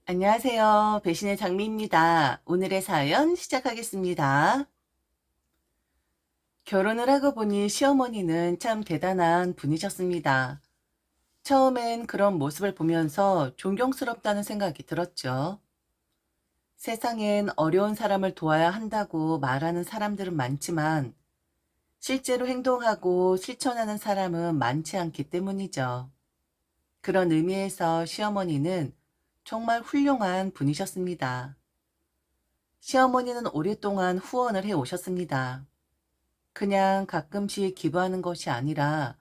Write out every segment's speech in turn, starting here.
안녕하세요. 배신의 장미입니다. 오늘의 사연 시작하겠습니다. 결혼을 하고 보니 시어머니는 참 대단한 분이셨습니다. 처음엔 그런 모습을 보면서 존경스럽다는 생각이 들었죠. 세상엔 어려운 사람을 도와야 한다고 말하는 사람들은 많지만 실제로 행동하고 실천하는 사람은 많지 않기 때문이죠. 그런 의미에서 시어머니는 정말 훌륭한 분이셨습니다. 시어머니는 오랫동안 후원을 해 오셨습니다. 그냥 가끔씩 기부하는 것이 아니라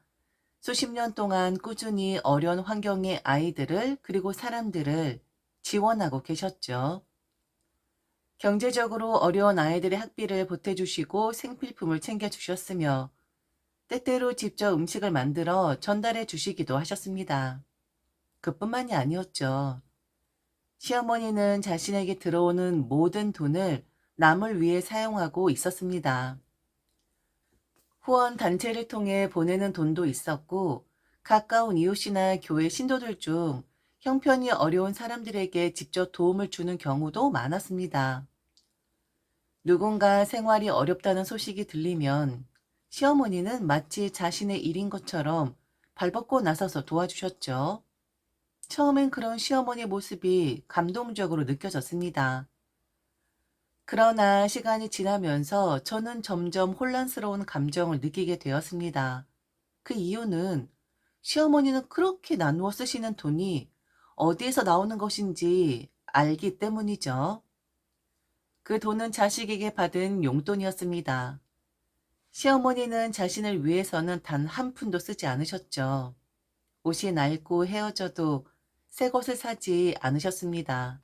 수십 년 동안 꾸준히 어려운 환경의 아이들을 그리고 사람들을 지원하고 계셨죠. 경제적으로 어려운 아이들의 학비를 보태주시고 생필품을 챙겨주셨으며 때때로 직접 음식을 만들어 전달해 주시기도 하셨습니다. 그뿐만이 아니었죠. 시어머니는 자신에게 들어오는 모든 돈을 남을 위해 사용하고 있었습니다. 후원 단체를 통해 보내는 돈도 있었고, 가까운 이웃이나 교회 신도들 중 형편이 어려운 사람들에게 직접 도움을 주는 경우도 많았습니다. 누군가 생활이 어렵다는 소식이 들리면 시어머니는 마치 자신의 일인 것처럼 발벗고 나서서 도와주셨죠. 처음엔 그런 시어머니 모습이 감동적으로 느껴졌습니다. 그러나 시간이 지나면서 저는 점점 혼란스러운 감정을 느끼게 되었습니다. 그 이유는 시어머니는 그렇게 나누어 쓰시는 돈이 어디에서 나오는 것인지 알기 때문이죠. 그 돈은 자식에게 받은 용돈이었습니다. 시어머니는 자신을 위해서는 단 한 푼도 쓰지 않으셨죠. 옷이 낡고 헤어져도 새 것을 사지 않으셨습니다.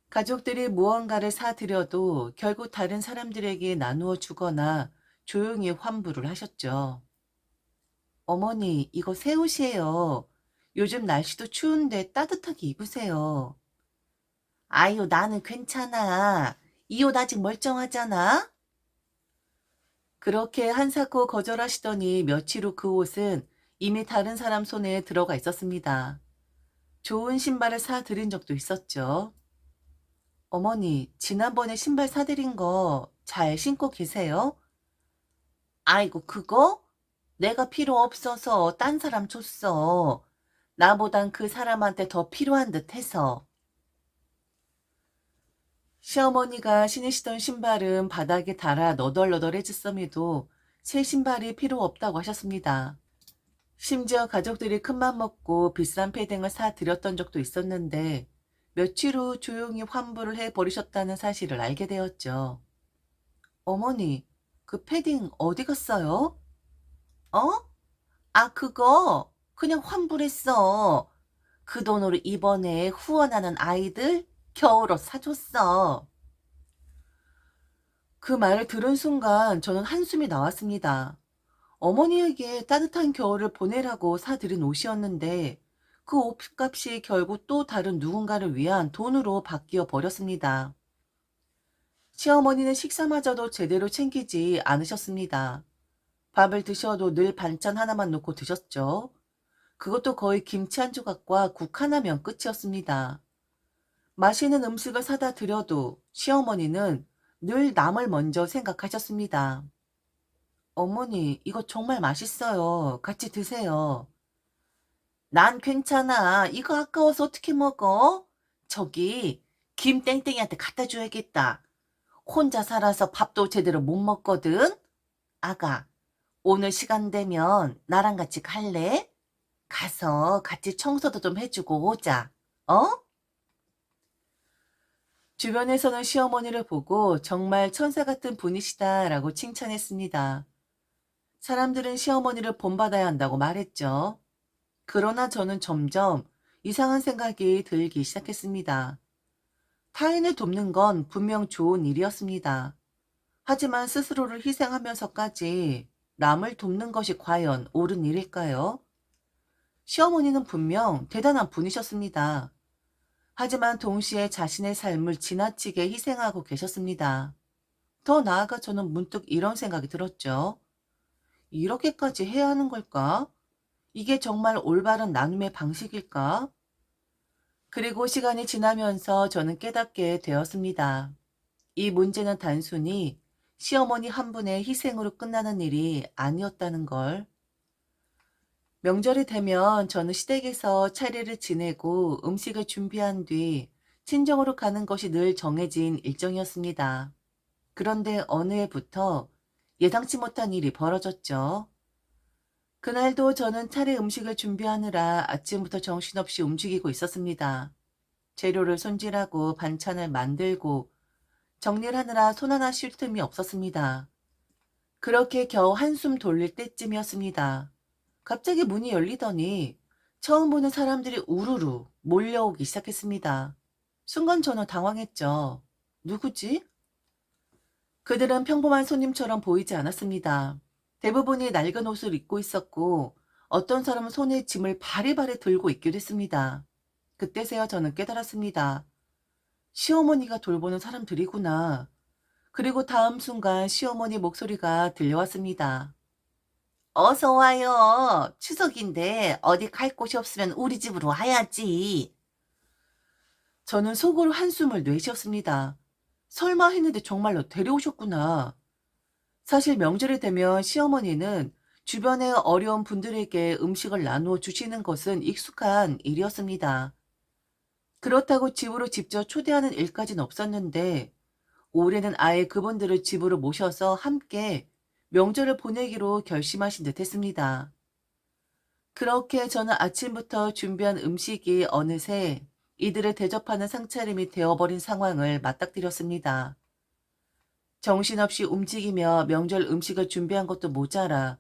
가족들이 무언가를 사드려도 결국 다른 사람들에게 나누어 주거나 조용히 환불을 하셨죠. 어머니, 이거 새 옷이에요. 요즘 날씨도 추운데 따뜻하게 입으세요. 아유, 나는 괜찮아. 이 옷 아직 멀쩡하잖아? 그렇게 한사코 거절하시더니 며칠 후 그 옷은 이미 다른 사람 손에 들어가 있었습니다. 좋은 신발을 사드린 적도 있었죠. 어머니, 지난번에 신발 사드린 거 잘 신고 계세요? 아이고, 그거? 내가 필요 없어서 딴 사람 줬어. 나보단 그 사람한테 더 필요한 듯 해서. 시어머니가 신으시던 신발은 바닥에 닳아 너덜너덜해졌음에도 새 신발이 필요 없다고 하셨습니다. 심지어 가족들이 큰맘 먹고 비싼 패딩을 사드렸던 적도 있었는데 며칠 후 조용히 환불을 해버리셨다는 사실을 알게 되었죠. 어머니, 그 패딩 어디 갔어요? 어? 아, 그거 그냥 환불했어. 그 돈으로 이번에 후원하는 아이들 겨울옷 사줬어. 그 말을 들은 순간 저는 한숨이 나왔습니다. 어머니에게 따뜻한 겨울을 보내라고 사드린 옷이었는데 그 옷값이 결국 또 다른 누군가를 위한 돈으로 바뀌어 버렸습니다. 시어머니는 식사마저도 제대로 챙기지 않으셨습니다. 밥을 드셔도 늘 반찬 하나만 놓고 드셨죠. 그것도 거의 김치 한 조각과 국 하나면 끝이었습니다. 맛있는 음식을 사다 드려도 시어머니는 늘 남을 먼저 생각하셨습니다. 어머니, 이거 정말 맛있어요. 같이 드세요. 난 괜찮아. 이거 아까워서 어떻게 먹어? 저기, 김땡땡이한테 갖다 줘야겠다. 혼자 살아서 밥도 제대로 못 먹거든? 아가, 오늘 시간 되면 나랑 같이 갈래? 가서 같이 청소도 좀 해주고 오자. 어? 주변에서는 시어머니를 보고 정말 천사 같은 분이시다라고 칭찬했습니다. 사람들은 시어머니를 본받아야 한다고 말했죠. 그러나 저는 점점 이상한 생각이 들기 시작했습니다. 타인을 돕는 건 분명 좋은 일이었습니다. 하지만 스스로를 희생하면서까지 남을 돕는 것이 과연 옳은 일일까요? 시어머니는 분명 대단한 분이셨습니다. 하지만 동시에 자신의 삶을 지나치게 희생하고 계셨습니다. 더 나아가 저는 문득 이런 생각이 들었죠. 이렇게까지 해야 하는 걸까? 이게 정말 올바른 나눔의 방식일까? 그리고 시간이 지나면서 저는 깨닫게 되었습니다. 이 문제는 단순히 시어머니 한 분의 희생으로 끝나는 일이 아니었다는 걸. 명절이 되면 저는 시댁에서 차례를 지내고 음식을 준비한 뒤 친정으로 가는 것이 늘 정해진 일정이었습니다. 그런데 어느 해부터 예상치 못한 일이 벌어졌죠. 그날도 저는 차례 음식을 준비하느라 아침부터 정신없이 움직이고 있었습니다. 재료를 손질하고 반찬을 만들고 정리를 하느라 손 하나 쉴 틈이 없었습니다. 그렇게 겨우 한숨 돌릴 때쯤이었습니다. 갑자기 문이 열리더니 처음 보는 사람들이 우르르 몰려오기 시작했습니다. 순간 저는 당황했죠. 누구지? 그들은 평범한 손님처럼 보이지 않았습니다. 대부분이 낡은 옷을 입고 있었고 어떤 사람은 손에 짐을 바리바리 들고 있기도 했습니다. 그때서야 저는 깨달았습니다. 시어머니가 돌보는 사람들이구나. 그리고 다음 순간 시어머니 목소리가 들려왔습니다. 어서 와요. 추석인데 어디 갈 곳이 없으면 우리 집으로 와야지. 저는 속으로 한숨을 내쉬었습니다. 설마 했는데 정말로 데려오셨구나. 사실 명절이 되면 시어머니는 주변의 어려운 분들에게 음식을 나누어 주시는 것은 익숙한 일이었습니다. 그렇다고 집으로 직접 초대하는 일까지는 없었는데 올해는 아예 그분들을 집으로 모셔서 함께 명절을 보내기로 결심하신 듯 했습니다. 그렇게 저는 아침부터 준비한 음식이 어느새 이들을 대접하는 상차림이 되어버린 상황을 맞닥뜨렸습니다. 정신없이 움직이며 명절 음식을 준비한 것도 모자라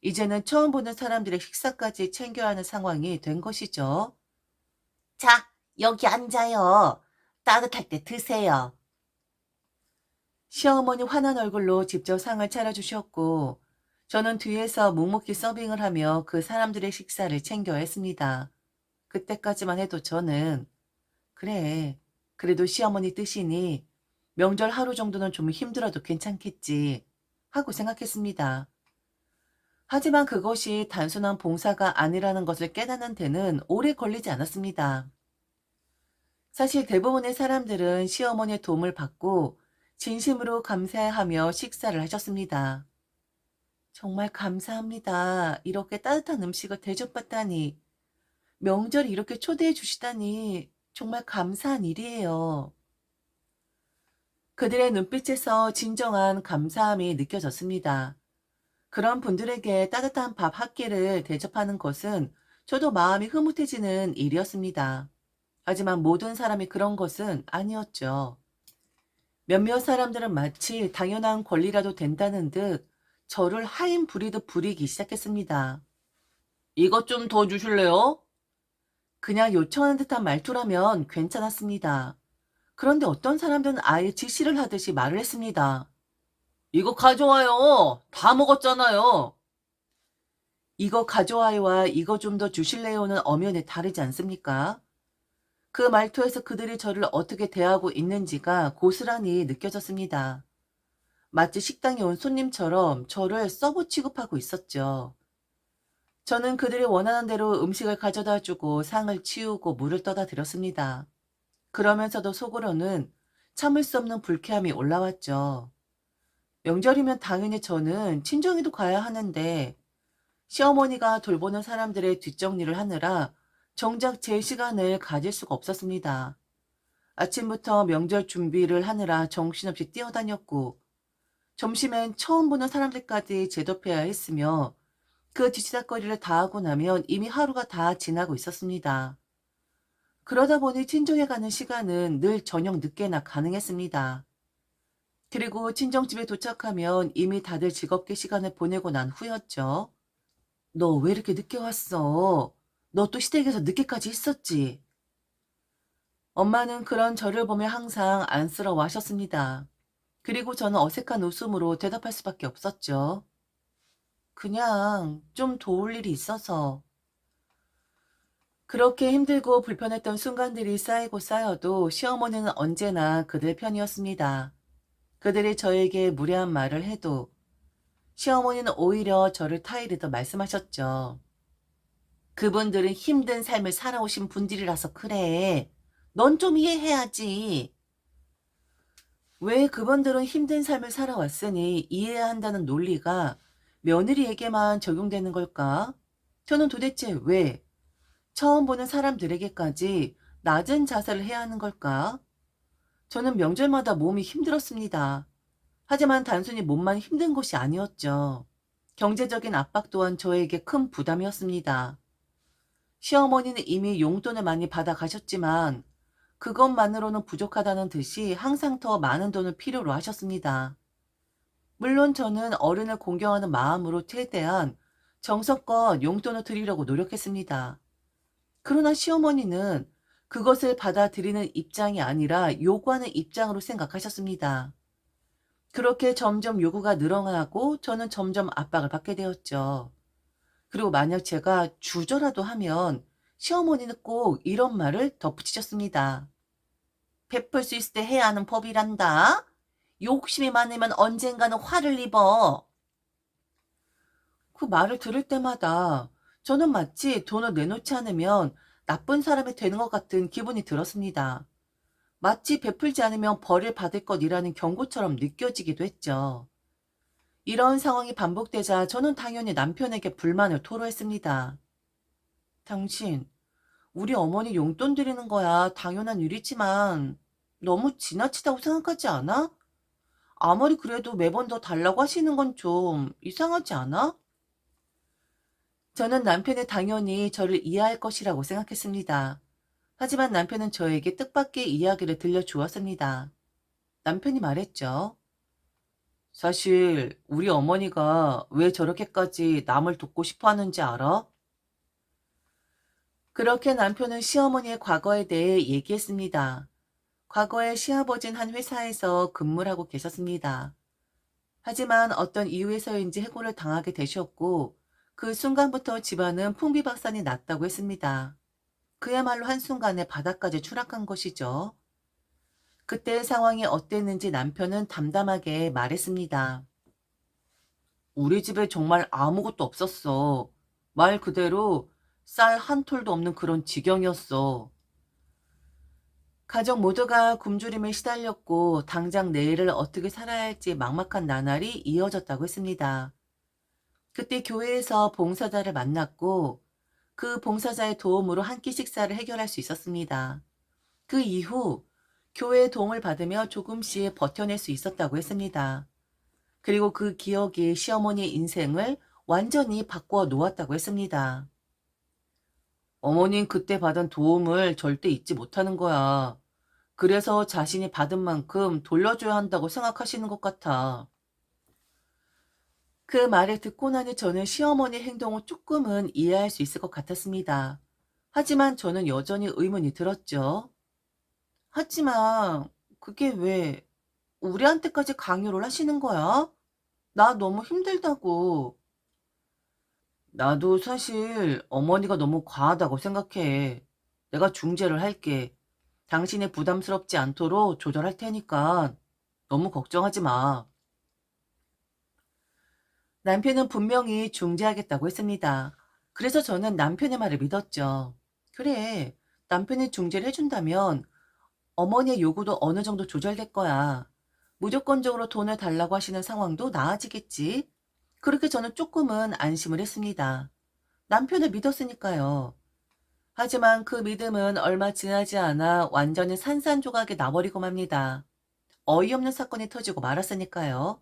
이제는 처음 보는 사람들의 식사까지 챙겨야 하는 상황이 된 것이죠. 자, 여기 앉아요. 따뜻할 때 드세요. 시어머니 환한 얼굴로 직접 상을 차려주셨고 저는 뒤에서 묵묵히 서빙을 하며 그 사람들의 식사를 챙겨야 했습니다. 그때까지만 해도 저는 그래, 그래도 시어머니 뜻이니 명절 하루 정도는 좀 힘들어도 괜찮겠지 하고 생각했습니다. 하지만 그것이 단순한 봉사가 아니라는 것을 깨닫는 데는 오래 걸리지 않았습니다. 사실 대부분의 사람들은 시어머니의 도움을 받고 진심으로 감사하며 식사를 하셨습니다. 정말 감사합니다. 이렇게 따뜻한 음식을 대접받다니, 명절에 이렇게 초대해 주시다니 정말 감사한 일이에요. 그들의 눈빛에서 진정한 감사함이 느껴졌습니다. 그런 분들에게 따뜻한 밥 한 끼를 대접하는 것은 저도 마음이 흐뭇해지는 일이었습니다. 하지만 모든 사람이 그런 것은 아니었죠. 몇몇 사람들은 마치 당연한 권리라도 된다는 듯 저를 하인 부리듯 부리기 시작했습니다. 이것 좀 더 주실래요? 그냥 요청하는 듯한 말투라면 괜찮았습니다. 그런데 어떤 사람들은 아예 지시를 하듯이 말을 했습니다. 이거 가져와요. 다 먹었잖아요. 이거 가져와요와 이거 좀 더 주실래요는 엄연히 다르지 않습니까? 그 말투에서 그들이 저를 어떻게 대하고 있는지가 고스란히 느껴졌습니다. 마치 식당에 온 손님처럼 저를 서브 취급하고 있었죠. 저는 그들이 원하는 대로 음식을 가져다 주고 상을 치우고 물을 떠다 드렸습니다. 그러면서도 속으로는 참을 수 없는 불쾌함이 올라왔죠. 명절이면 당연히 저는 친정에도 가야 하는데 시어머니가 돌보는 사람들의 뒷정리를 하느라 정작 제 시간을 가질 수가 없었습니다. 아침부터 명절 준비를 하느라 정신없이 뛰어다녔고 점심엔 처음 보는 사람들까지 제접해야 했으며 그 뒤치다거리를 다 하고 나면 이미 하루가 다 지나고 있었습니다. 그러다 보니 친정에 가는 시간은 늘 저녁 늦게나 가능했습니다. 그리고 친정집에 도착하면 이미 다들 즐겁게 시간을 보내고 난 후였죠. 너 왜 이렇게 늦게 왔어? 너 또 시댁에서 늦게까지 있었지? 엄마는 그런 저를 보며 항상 안쓰러워 하셨습니다. 그리고 저는 어색한 웃음으로 대답할 수밖에 없었죠. 그냥 좀 도울 일이 있어서. 그렇게 힘들고 불편했던 순간들이 쌓이고 쌓여도 시어머니는 언제나 그들 편이었습니다. 그들이 저에게 무례한 말을 해도 시어머니는 오히려 저를 타이르듯 말씀하셨죠. 그분들은 힘든 삶을 살아오신 분들이라서 그래. 넌 좀 이해해야지. 왜 그분들은 힘든 삶을 살아왔으니 이해해야 한다는 논리가 며느리에게만 적용되는 걸까? 저는 도대체 왜 처음 보는 사람들에게까지 낮은 자세를 해야 하는 걸까? 저는 명절마다 몸이 힘들었습니다. 하지만 단순히 몸만 힘든 것이 아니었죠. 경제적인 압박 또한 저에게 큰 부담이었습니다. 시어머니는 이미 용돈을 많이 받아 가셨지만 그것만으로는 부족하다는 듯이 항상 더 많은 돈을 필요로 하셨습니다. 물론 저는 어른을 공경하는 마음으로 최대한 정성껏 용돈을 드리려고 노력했습니다. 그러나 시어머니는 그것을 받아들이는 입장이 아니라 요구하는 입장으로 생각하셨습니다. 그렇게 점점 요구가 늘어나고 저는 점점 압박을 받게 되었죠. 그리고 만약 제가 주저라도 하면 시어머니는 꼭 이런 말을 덧붙이셨습니다. 베풀 수 있을 때 해야 하는 법이란다. 욕심이 많으면 언젠가는 화를 입어. 그 말을 들을 때마다 저는 마치 돈을 내놓지 않으면 나쁜 사람이 되는 것 같은 기분이 들었습니다. 마치 베풀지 않으면 벌을 받을 것이라는 경고처럼 느껴지기도 했죠. 이런 상황이 반복되자 저는 당연히 남편에게 불만을 토로했습니다. 당신, 우리 어머니 용돈 드리는 거야 당연한 일이지만 너무 지나치다고 생각하지 않아? 아무리 그래도 매번 더 달라고 하시는 건 좀 이상하지 않아? 저는 남편이 당연히 저를 이해할 것이라고 생각했습니다. 하지만 남편은 저에게 뜻밖의 이야기를 들려주었습니다. 남편이 말했죠. 사실 우리 어머니가 왜 저렇게까지 남을 돕고 싶어 하는지 알아? 그렇게 남편은 시어머니의 과거에 대해 얘기했습니다. 과거에 시아버진 한 회사에서 근무를 하고 계셨습니다. 하지만 어떤 이유에서인지 해고를 당하게 되셨고 그 순간부터 집안은 풍비박산이 났다고 했습니다. 그야말로 한순간에 바닥까지 추락한 것이죠. 그때의 상황이 어땠는지 남편은 담담하게 말했습니다. 우리 집에 정말 아무것도 없었어. 말 그대로 쌀 한 톨도 없는 그런 지경이었어. 가족 모두가 굶주림에 시달렸고 당장 내일을 어떻게 살아야 할지 막막한 나날이 이어졌다고 했습니다. 그때 교회에서 봉사자를 만났고 그 봉사자의 도움으로 한 끼 식사를 해결할 수 있었습니다. 그 이후 교회의 도움을 받으며 조금씩 버텨낼 수 있었다고 했습니다. 그리고 그 기억이 시어머니의 인생을 완전히 바꾸어 놓았다고 했습니다. 어머닌 그때 받은 도움을 절대 잊지 못하는 거야. 그래서 자신이 받은 만큼 돌려줘야 한다고 생각하시는 것 같아. 그 말을 듣고 나니 저는 시어머니의 행동을 조금은 이해할 수 있을 것 같았습니다. 하지만 저는 여전히 의문이 들었죠. 하지만 그게 왜 우리한테까지 강요를 하시는 거야? 나 너무 힘들다고. 나도 사실 어머니가 너무 과하다고 생각해. 내가 중재를 할게. 당신이 부담스럽지 않도록 조절할 테니까 너무 걱정하지 마. 남편은 분명히 중재하겠다고 했습니다. 그래서 저는 남편의 말을 믿었죠. 그래, 남편이 중재를 해준다면 어머니의 요구도 어느 정도 조절될 거야. 무조건적으로 돈을 달라고 하시는 상황도 나아지겠지. 그렇게 저는 조금은 안심을 했습니다. 남편을 믿었으니까요. 하지만 그 믿음은 얼마 지나지 않아 완전히 산산조각이 나버리고 맙니다. 어이없는 사건이 터지고 말았으니까요.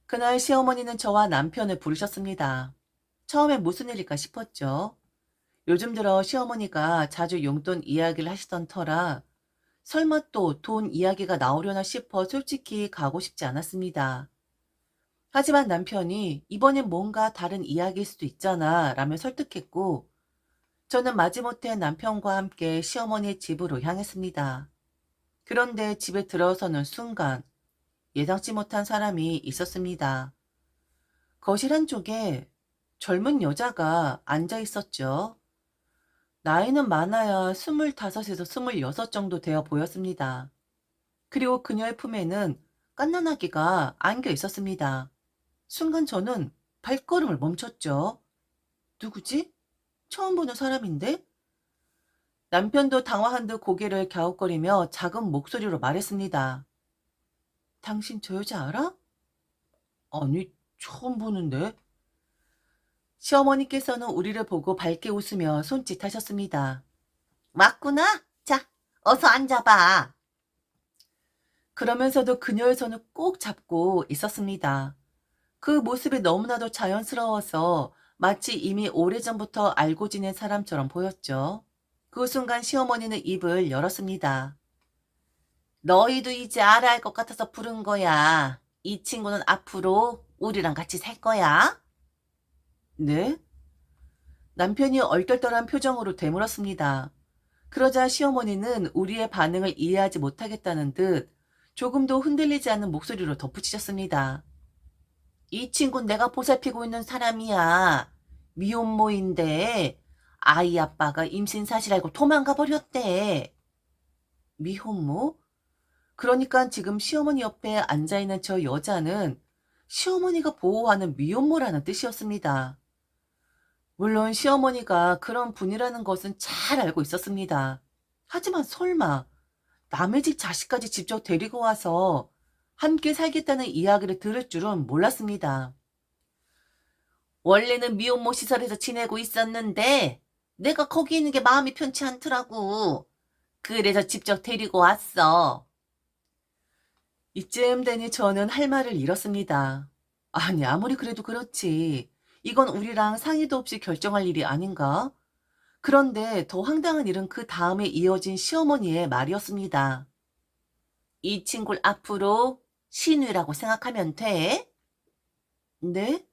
그날 시어머니는 저와 남편을 부르셨습니다. 처음엔 무슨 일일까 싶었죠. 요즘 들어 시어머니가 자주 용돈 이야기를 하시던 터라 설마 또 돈 이야기가 나오려나 싶어 솔직히 가고 싶지 않았습니다. 하지만 남편이 이번엔 뭔가 다른 이야기일 수도 있잖아 라며 설득했고 저는 마지못해 남편과 함께 시어머니의 집으로 향했습니다. 그런데 집에 들어서는 순간 예상치 못한 사람이 있었습니다. 거실 한쪽에 젊은 여자가 앉아 있었죠. 나이는 많아야 25에서 26 정도 되어 보였습니다. 그리고 그녀의 품에는 갓난아기가 안겨 있었습니다. 순간 저는 발걸음을 멈췄죠. 누구지? 처음 보는 사람인데? 남편도 당황한 듯 고개를 갸웃거리며 작은 목소리로 말했습니다. 당신 저 여자 알아? 아니, 처음 보는데. 시어머니께서는 우리를 보고 밝게 웃으며 손짓하셨습니다. 맞구나. 자, 어서 앉아봐. 그러면서도 그녀의 손을 꼭 잡고 있었습니다. 그 모습이 너무나도 자연스러워서 마치 이미 오래전부터 알고 지낸 사람처럼 보였죠. 그 순간 시어머니는 입을 열었습니다. 너희도 이제 알아야 할 것 같아서 부른 거야. 이 친구는 앞으로 우리랑 같이 살 거야. 네? 남편이 얼떨떨한 표정으로 되물었습니다. 그러자 시어머니는 우리의 반응을 이해하지 못하겠다는 듯 조금도 흔들리지 않는 목소리로 덧붙이셨습니다. 이 친구는 내가 보살피고 있는 사람이야. 미혼모인데 아이 아빠가 임신 사실 알고 도망가 버렸대. 미혼모? 그러니까 지금 시어머니 옆에 앉아있는 저 여자는 시어머니가 보호하는 미혼모라는 뜻이었습니다. 물론 시어머니가 그런 분이라는 것은 잘 알고 있었습니다. 하지만 설마 남의 집 자식까지 직접 데리고 와서 함께 살겠다는 이야기를 들을 줄은 몰랐습니다. 원래는 미혼모 시설에서 지내고 있었는데 내가 거기 있는 게 마음이 편치 않더라고. 그래서 직접 데리고 왔어. 이쯤 되니 저는 할 말을 잃었습니다. 아니, 아무리 그래도 그렇지. 이건 우리랑 상의도 없이 결정할 일이 아닌가? 그런데 더 황당한 일은 그 다음에 이어진 시어머니의 말이었습니다. 이 친구를 앞으로 신우라고 생각하면 돼. 네?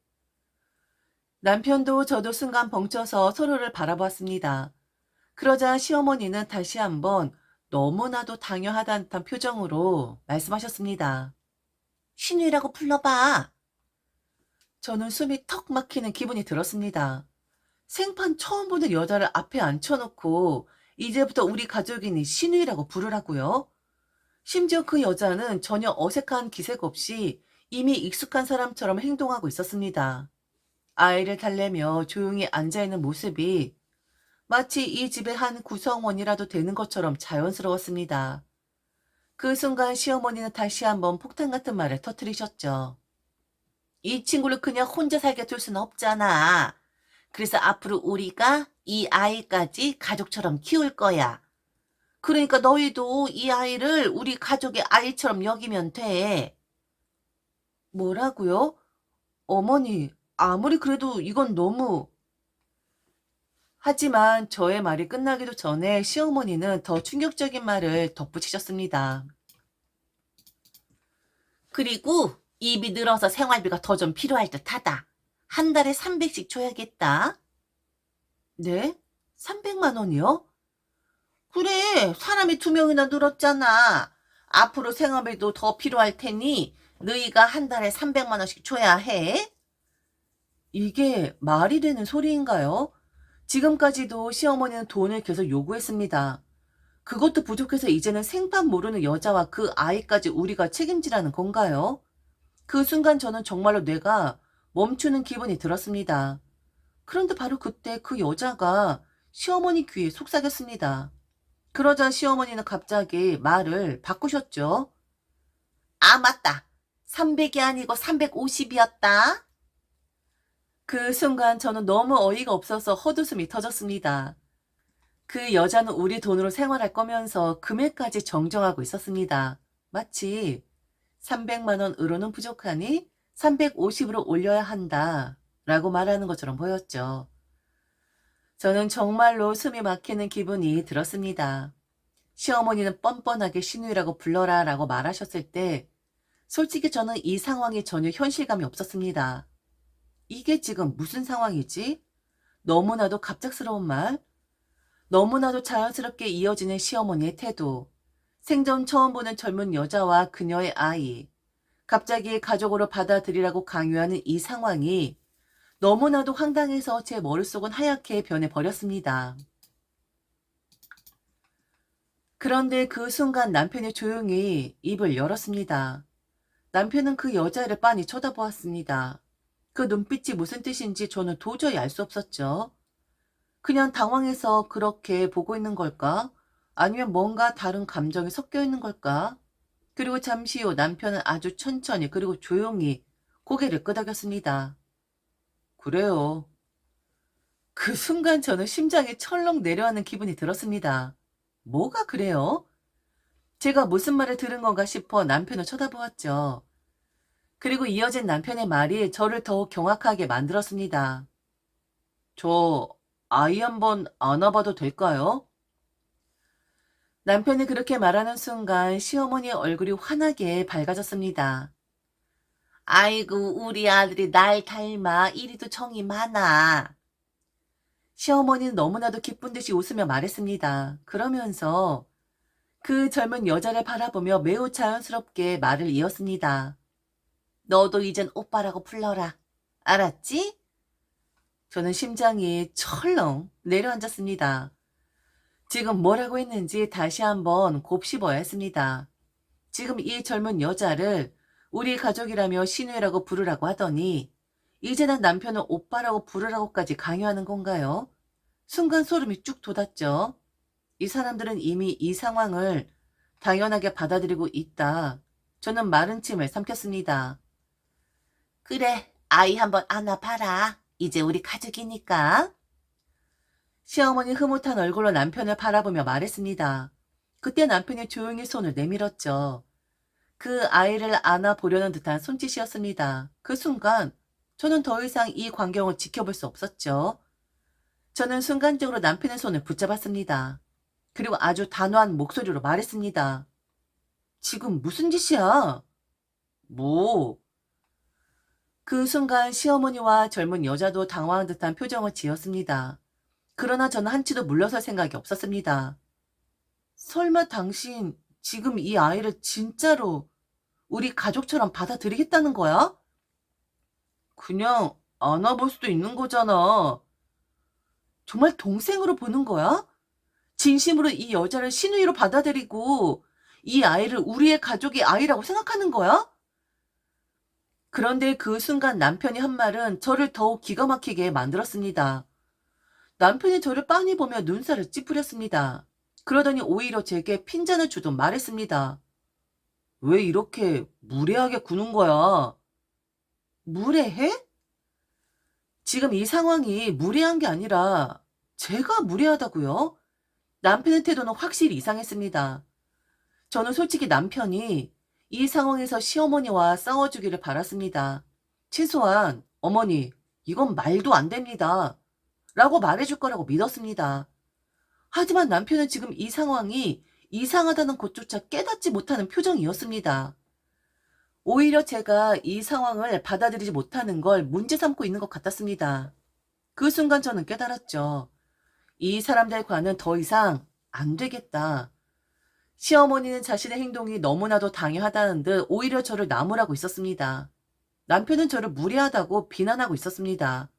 남편도 저도 순간 벙쪄서 서로를 바라보았습니다. 그러자 시어머니는 다시 한번 너무나도 당연하다는 듯한 표정으로 말씀하셨습니다. 신우라고 불러봐. 저는 숨이 턱 막히는 기분이 들었습니다. 생판 처음 보는 여자를 앞에 앉혀놓고 이제부터 우리 가족이니 신우이라고 부르라고요? 심지어 그 여자는 전혀 어색한 기색 없이 이미 익숙한 사람처럼 행동하고 있었습니다. 아이를 달래며 조용히 앉아있는 모습이 마치 이 집의 한 구성원이라도 되는 것처럼 자연스러웠습니다. 그 순간 시어머니는 다시 한번 폭탄 같은 말을 터뜨리셨죠. 이 친구를 그냥 혼자 살게 둘 수는 없잖아. 그래서 앞으로 우리가 이 아이까지 가족처럼 키울 거야. 그러니까 너희도 이 아이를 우리 가족의 아이처럼 여기면 돼. 뭐라고요? 어머니, 아무리 그래도 이건 너무... 하지만 저의 말이 끝나기도 전에 시어머니는 더 충격적인 말을 덧붙이셨습니다. 그리고 입이 늘어서 생활비가 더 좀 필요할 듯하다. 한 달에 300씩 줘야겠다. 네? 300만 원이요? 그래, 사람이 2명이나 늘었잖아. 앞으로 생활비도 더 필요할 테니 너희가 한 달에 300만 원씩 줘야 해. 이게 말이 되는 소리인가요? 지금까지도 시어머니는 돈을 계속 요구했습니다. 그것도 부족해서 이제는 생판 모르는 여자와 그 아이까지 우리가 책임지라는 건가요? 그 순간 저는 정말로 뇌가 멈추는 기분이 들었습니다. 그런데 바로 그때 그 여자가 시어머니 귀에 속삭였습니다. 그러자 시어머니는 갑자기 말을 바꾸셨죠. 아, 맞다. 300이 아니고 350이었다. 그 순간 저는 너무 어이가 없어서 헛웃음이 터졌습니다. 그 여자는 우리 돈으로 생활할 거면서 금액까지 정정하고 있었습니다. 마치 300만 원으로는 부족하니 350으로 올려야 한다 라고 말하는 것처럼 보였죠. 저는 정말로 숨이 막히는 기분이 들었습니다. 시어머니는 뻔뻔하게 신우이라고 불러라 라고 말하셨을 때 솔직히 저는 이 상황에 전혀 현실감이 없었습니다. 이게 지금 무슨 상황이지? 너무나도 갑작스러운 말, 너무나도 자연스럽게 이어지는 시어머니의 태도, 생전 처음 보는 젊은 여자와 그녀의 아이, 갑자기 가족으로 받아들이라고 강요하는 이 상황이 너무나도 황당해서 제 머릿속은 하얗게 변해버렸습니다. 그런데 그 순간 남편이 조용히 입을 열었습니다. 남편은 그 여자를 빤히 쳐다보았습니다. 그 눈빛이 무슨 뜻인지 저는 도저히 알 수 없었죠. 그냥 당황해서 그렇게 보고 있는 걸까? 아니면 뭔가 다른 감정이 섞여 있는 걸까? 그리고 잠시 후 남편은 아주 천천히 그리고 조용히 고개를 끄덕였습니다. 그래요. 그 순간 저는 심장이 철렁 내려앉는 기분이 들었습니다. 뭐가 그래요? 제가 무슨 말을 들은 건가 싶어 남편을 쳐다보았죠. 그리고 이어진 남편의 말이 저를 더욱 경악하게 만들었습니다. 저 아이 한번 안아봐도 될까요? 남편이 그렇게 말하는 순간 시어머니의 얼굴이 환하게 밝아졌습니다. 아이고, 우리 아들이 날 닮아. 이리도 정이 많아. 시어머니는 너무나도 기쁜 듯이 웃으며 말했습니다. 그러면서 그 젊은 여자를 바라보며 매우 자연스럽게 말을 이었습니다. 너도 이젠 오빠라고 불러라. 알았지? 저는 심장이 철렁 내려앉았습니다. 지금 뭐라고 했는지 다시 한번 곱씹어야 했습니다. 지금 이 젊은 여자를 우리 가족이라며 시누이라고 부르라고 하더니 이제는 남편을 오빠라고 부르라고까지 강요하는 건가요? 순간 소름이 쭉 돋았죠. 이 사람들은 이미 이 상황을 당연하게 받아들이고 있다. 저는 마른 침을 삼켰습니다. 그래, 아이 한번 안아봐라. 이제 우리 가족이니까. 시어머니 흐뭇한 얼굴로 남편을 바라보며 말했습니다. 그때 남편이 조용히 손을 내밀었죠. 그 아이를 안아보려는 듯한 손짓이었습니다. 그 순간 저는 더 이상 이 광경을 지켜볼 수 없었죠. 저는 순간적으로 남편의 손을 붙잡았습니다. 그리고 아주 단호한 목소리로 말했습니다. 지금 무슨 짓이야? 뭐? 그 순간 시어머니와 젊은 여자도 당황한 듯한 표정을 지었습니다. 그러나 저는 한치도 물러설 생각이 없었습니다. 설마 당신 지금 이 아이를 진짜로 우리 가족처럼 받아들이겠다는 거야? 그냥 안아볼 수도 있는 거잖아. 정말 동생으로 보는 거야? 진심으로 이 여자를 시누이로 받아들이고 이 아이를 우리의 가족의 아이라고 생각하는 거야? 그런데 그 순간 남편이 한 말은 저를 더욱 기가 막히게 만들었습니다. 남편이 저를 빤히 보며 눈살을 찌푸렸습니다. 그러더니 오히려 제게 핀잔을 주듯 말했습니다. 왜 이렇게 무례하게 구는 거야? 무례해? 지금 이 상황이 무례한 게 아니라 제가 무례하다고요? 남편의 태도는 확실히 이상했습니다. 저는 솔직히 남편이 이 상황에서 시어머니와 싸워주기를 바랐습니다. 최소한 어머니, 이건 말도 안 됩니다. 라고 말해줄 거라고 믿었습니다. 하지만 남편은 지금 이 상황이 이상하다는 것조차 깨닫지 못하는 표정이었습니다. 오히려 제가 이 상황을 받아들이지 못하는 걸 문제 삼고 있는 것 같았습니다. 그 순간 저는 깨달았죠. 이 사람들과는 더 이상 안 되겠다. 시어머니는 자신의 행동이 너무나도 당연하다는 듯 오히려 저를 나무라고 있었습니다. 남편은 저를 무례하다고 비난하고 있었습니다.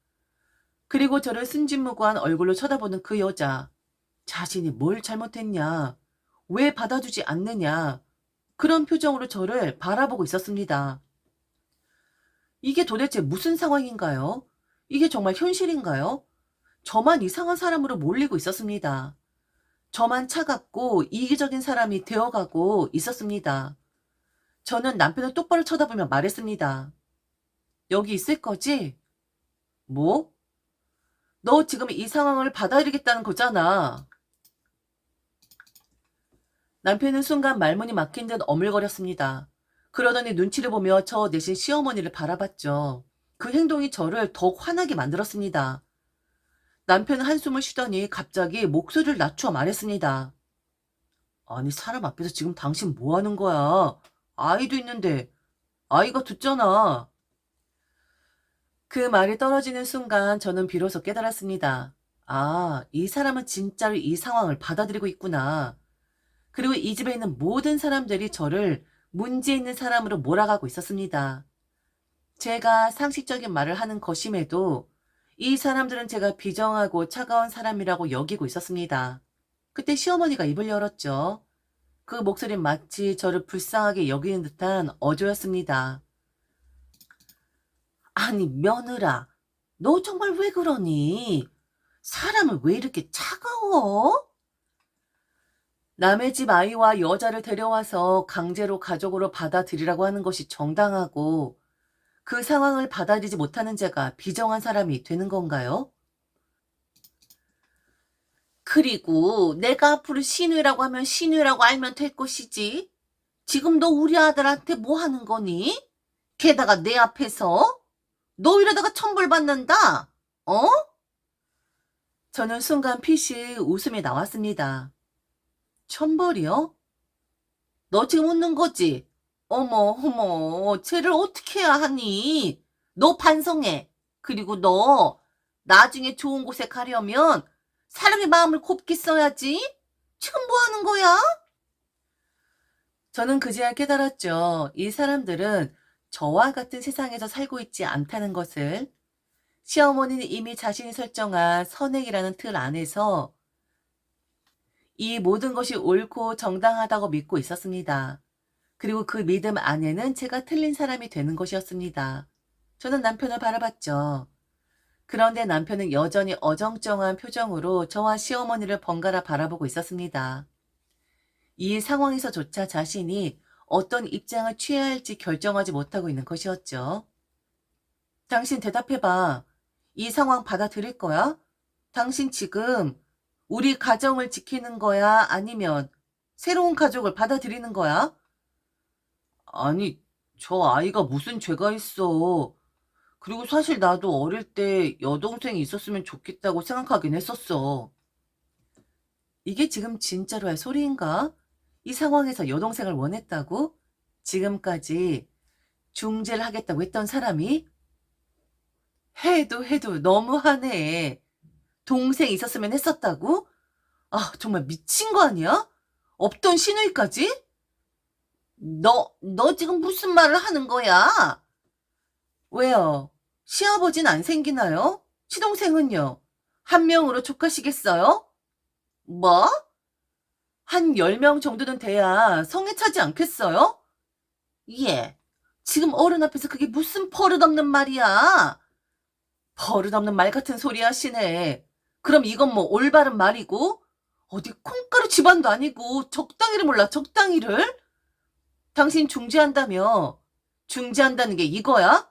그리고 저를 순진무구한 얼굴로 쳐다보는 그 여자. 자신이 뭘 잘못했냐? 왜 받아주지 않느냐? 그런 표정으로 저를 바라보고 있었습니다. 이게 도대체 무슨 상황인가요? 이게 정말 현실인가요? 저만 이상한 사람으로 몰리고 있었습니다. 저만 차갑고 이기적인 사람이 되어가고 있었습니다. 저는 남편을 똑바로 쳐다보며 말했습니다. 여기 있을 거지? 뭐? 너 지금 이 상황을 받아들이겠다는 거잖아. 남편은 순간 말문이 막힌 듯 어물거렸습니다. 그러더니 눈치를 보며 저 대신 시어머니를 바라봤죠. 그 행동이 저를 더욱 화나게 만들었습니다. 남편은 한숨을 쉬더니 갑자기 목소리를 낮춰 말했습니다. 아니, 사람 앞에서 지금 당신 뭐 하는 거야? 아이도 있는데, 아이가 듣잖아. 그 말이 떨어지는 순간 저는 비로소 깨달았습니다. 아, 이 사람은 진짜로 이 상황을 받아들이고 있구나. 그리고 이 집에 있는 모든 사람들이 저를 문제 있는 사람으로 몰아가고 있었습니다. 제가 상식적인 말을 하는 것임에도 이 사람들은 제가 비정하고 차가운 사람이라고 여기고 있었습니다. 그때 시어머니가 입을 열었죠. 그 목소리는 마치 저를 불쌍하게 여기는 듯한 어조였습니다. 아니, 며느라, 너 정말 왜 그러니? 사람은 왜 이렇게 차가워? 남의 집 아이와 여자를 데려와서 강제로 가족으로 받아들이라고 하는 것이 정당하고 그 상황을 받아들이지 못하는 제가 비정한 사람이 되는 건가요? 그리고 내가 앞으로 신우라고 하면 신우라고 알면 될 것이지. 지금 너 우리 아들한테 뭐 하는 거니? 게다가 내 앞에서? 너 이러다가 천벌 받는다. 어? 저는 순간 피식 웃음이 나왔습니다. 천벌이요? 너 지금 웃는 거지? 어머, 어머, 쟤를 어떻게 해야 하니? 너 반성해. 그리고 너 나중에 좋은 곳에 가려면 사람의 마음을 곱게 써야지. 지금 뭐 하는 거야? 저는 그제야 깨달았죠. 이 사람들은 저와 같은 세상에서 살고 있지 않다는 것을. 시어머니는 이미 자신이 설정한 선행이라는 틀 안에서 이 모든 것이 옳고 정당하다고 믿고 있었습니다. 그리고 그 믿음 안에는 제가 틀린 사람이 되는 것이었습니다. 저는 남편을 바라봤죠. 그런데 남편은 여전히 어정쩡한 표정으로 저와 시어머니를 번갈아 바라보고 있었습니다. 이 상황에서조차 자신이 어떤 입장을 취해야 할지 결정하지 못하고 있는 것이었죠. 당신 대답해봐. 이 상황 받아들일 거야? 당신 지금 우리 가정을 지키는 거야? 아니면 새로운 가족을 받아들이는 거야? 아니, 저 아이가 무슨 죄가 있어. 그리고 사실 나도 어릴 때 여동생이 있었으면 좋겠다고 생각하긴 했었어. 이게 지금 진짜로 할 소리인가? 이 상황에서 여동생을 원했다고? 지금까지 중재를 하겠다고 했던 사람이? 해도 너무하네. 동생 있었으면 했었다고? 아, 정말 미친 거 아니야? 없던 시누이까지? 너 지금 무슨 말을 하는 거야? 왜요? 시아버진 안 생기나요? 시동생은요? 한 명으로 족하시겠어요? 뭐? 한 10명 정도는 돼야 성에 차지 않겠어요? 예. 지금 어른 앞에서 그게 무슨 버릇없는 말이야? 버릇없는 말 같은 소리 하시네. 그럼 이건 뭐 올바른 말이고? 어디 콩가루 집안도 아니고 적당히를 몰라, 적당히를? 당신 중재한다며. 중재한다는 게 이거야?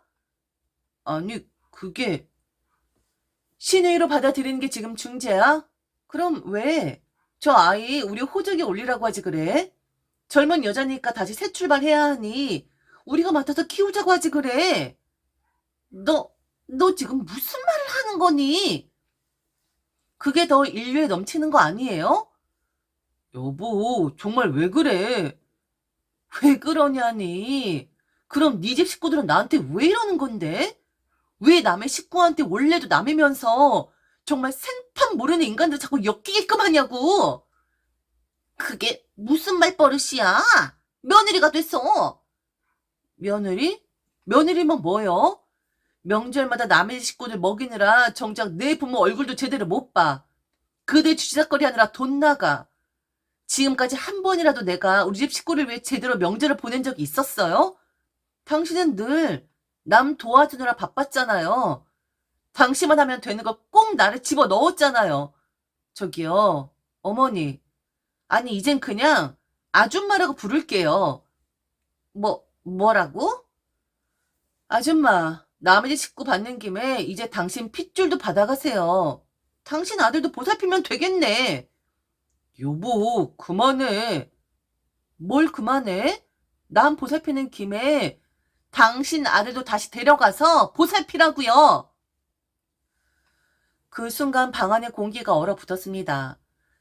아니, 그게 신의로 받아들이는 게 지금 중재야? 그럼 왜? 저 아이 우리 호적에 올리라고 하지 그래? 젊은 여자니까 다시 새 출발해야 하니 우리가 맡아서 키우자고 하지 그래. 너 지금 무슨 말을 하는 거니? 그게 더 인류에 넘치는 거 아니에요? 여보, 정말 왜 그래? 왜 그러냐니? 그럼 네 집 식구들은 나한테 왜 이러는 건데? 왜 남의 식구한테 원래도 남이면서 정말 생판 모르는 인간들 자꾸 엮이게끔 하냐고? 그게 무슨 말버릇이야? 며느리가 됐어. 며느리? 며느리면 뭐요? 명절마다 남의 식구들 먹이느라 정작 내 부모 얼굴도 제대로 못 봐. 그들 쥐작거리 하느라 돈 나가. 지금까지 한 번이라도 내가 우리 집 식구를 위해 제대로 명절을 보낸 적이 있었어요? 당신은 늘 남 도와주느라 바빴잖아요. 당신만 하면 되는 거 꼭 나를 집어 넣었잖아요. 저기요, 어머니. 아니, 이젠 그냥 아줌마라고 부를게요. 뭐라고? 아줌마, 남의 집 식구 받는 김에 이제 당신 핏줄도 받아가세요. 당신 아들도 보살피면 되겠네. 여보, 그만해. 뭘 그만해? 남 보살피는 김에 당신 아들도 다시 데려가서 보살피라고요. 그 순간 방 안의 공기가 얼어붙었습니다.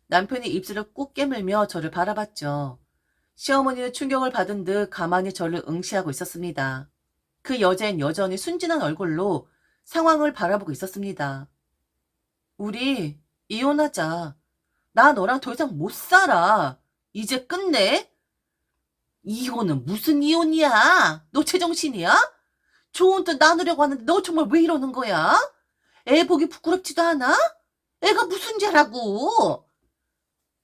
남편이 입술을 꾹 깨물며 저를 바라봤죠. 시어머니는 충격을 받은 듯 가만히 저를 응시하고 있었습니다. 그 여자는 여전히 순진한 얼굴로 상황을 바라보고 있었습니다. 우리 이혼하자. 나 너랑 더 이상 못 살아. 이제 끝내. 이혼은 무슨 이혼이야? 너 제정신이야? 좋은 뜻 나누려고 하는데 너 정말 왜 이러는 거야? 애 보기 부끄럽지도 않아? 애가 무슨 죄라고?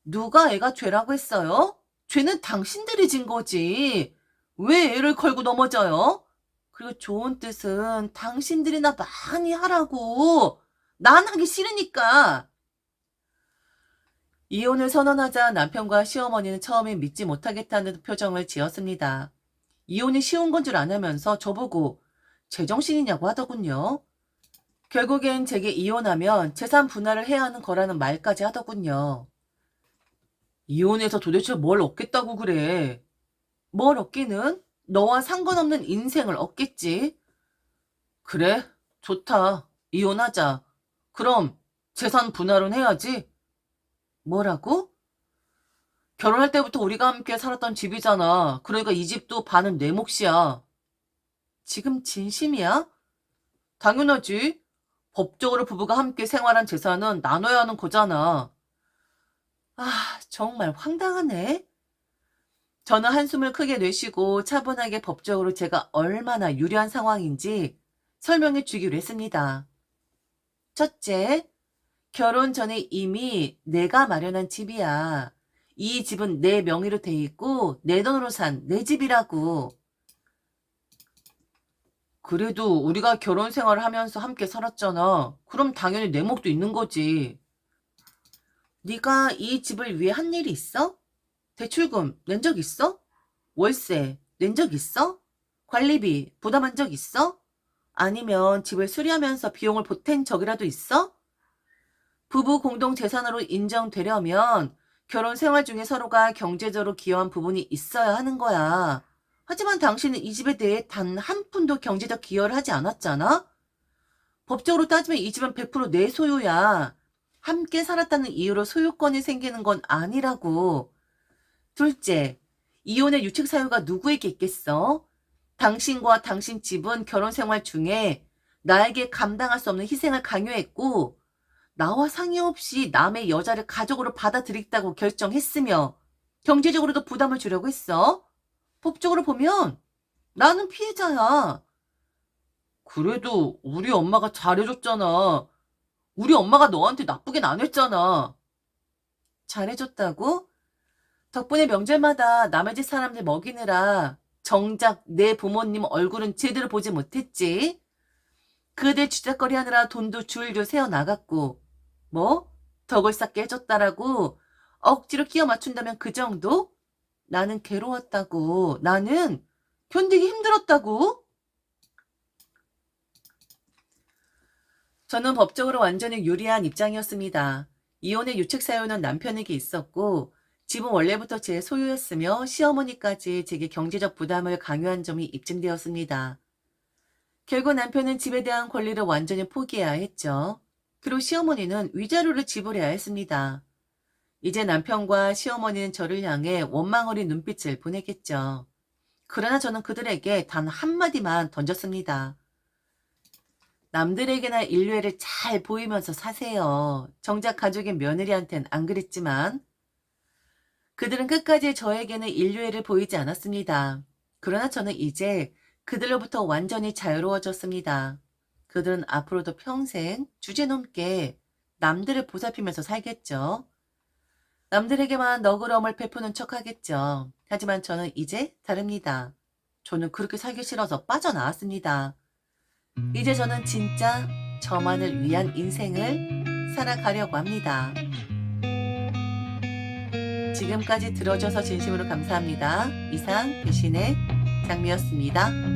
누가 애가 죄라고 했어요? 죄는 당신들이 진 거지. 왜 애를 걸고 넘어져요? 그리고 좋은 뜻은 당신들이나 많이 하라고. 난 하기 싫으니까. 이혼을 선언하자 남편과 시어머니는 처음엔 믿지 못하겠다는 표정을 지었습니다. 이혼이 쉬운 건 줄 아냐면서 저보고 제정신이냐고 하더군요. 결국엔 제게 이혼하면 재산 분할을 해야 하는 거라는 말까지 하더군요. 이혼해서 도대체 뭘 얻겠다고 그래. 뭘 얻기는? 너와 상관없는 인생을 얻겠지. 그래, 좋다. 이혼하자. 그럼 재산 분할은 해야지. 뭐라고? 결혼할 때부터 우리가 함께 살았던 집이잖아. 그러니까 이 집도 반은 내 몫이야. 지금 진심이야? 당연하지. 법적으로 부부가 함께 생활한 재산은 나눠야 하는 거잖아. 아, 정말 황당하네. 저는 한숨을 크게 내쉬고 차분하게 법적으로 제가 얼마나 유리한 상황인지 설명해 주기로 했습니다. 첫째, 결혼 전에 이미 내가 마련한 집이야. 이 집은 내 명의로 돼 있고 내 돈으로 산 내 집이라고. 그래도 우리가 결혼 생활을 하면서 함께 살았잖아. 그럼 당연히 내 몫도 있는 거지. 네가 이 집을 위해 한 일이 있어? 대출금 낸 적 있어? 월세 낸 적 있어? 관리비 부담한 적 있어? 아니면 집을 수리하면서 비용을 보탠 적이라도 있어? 부부 공동 재산으로 인정되려면 결혼 생활 중에 서로가 경제적으로 기여한 부분이 있어야 하는 거야. 하지만 당신은 이 집에 대해 단 한 푼도 경제적 기여를 하지 않았잖아? 법적으로 따지면 이 집은 100%내 소유야. 함께 살았다는 이유로 소유권이 생기는 건 아니라고. 둘째, 이혼의 유책 사유가 누구에게 있겠어? 당신과 당신 집은 결혼 생활 중에 나에게 감당할 수 없는 희생을 강요했고, 나와 상의 없이 남의 여자를 가족으로 받아들이겠다고 결정했으며, 경제적으로도 부담을 주려고 했어? 법적으로 보면 나는 피해자야. 그래도 우리 엄마가 잘해줬잖아. 우리 엄마가 너한테 나쁘긴 안 했잖아. 잘해줬다고? 덕분에 명절마다 남의 집 사람들 먹이느라 정작 내 부모님 얼굴은 제대로 보지 못했지. 그들 쥐작거리 하느라 돈도 줄줄 세어나갔고. 뭐? 덕을 쌓게 해줬다라고 억지로 끼워 맞춘다면 그 정도? 나는 괴로웠다고. 나는 견디기 힘들었다고. 저는 법적으로 완전히 유리한 입장이었습니다. 이혼의 유책 사유는 남편에게 있었고 집은 원래부터 제 소유였으며 시어머니까지 제게 경제적 부담을 강요한 점이 입증되었습니다. 결국 남편은 집에 대한 권리를 완전히 포기해야 했죠. 그리고 시어머니는 위자료를 지불해야 했습니다. 이제 남편과 시어머니는 저를 향해 원망 어린 눈빛을 보내겠죠. 그러나 저는 그들에게 단 한마디만 던졌습니다. 남들에게나 인류애를 잘 보이면서 사세요. 정작 가족인 며느리한텐 안 그랬지만 그들은 끝까지 저에게는 인류애를 보이지 않았습니다. 그러나 저는 이제 그들로부터 완전히 자유로워졌습니다. 그들은 앞으로도 평생 주제넘게 남들을 보살피면서 살겠죠. 남들에게만 너그러움을 베푸는 척하겠죠. 하지만 저는 이제 다릅니다. 저는 그렇게 살기 싫어서 빠져나왔습니다. 이제 저는 진짜 저만을 위한 인생을 살아가려고 합니다. 지금까지 들어줘서 진심으로 감사합니다. 이상 배신의 장미였습니다.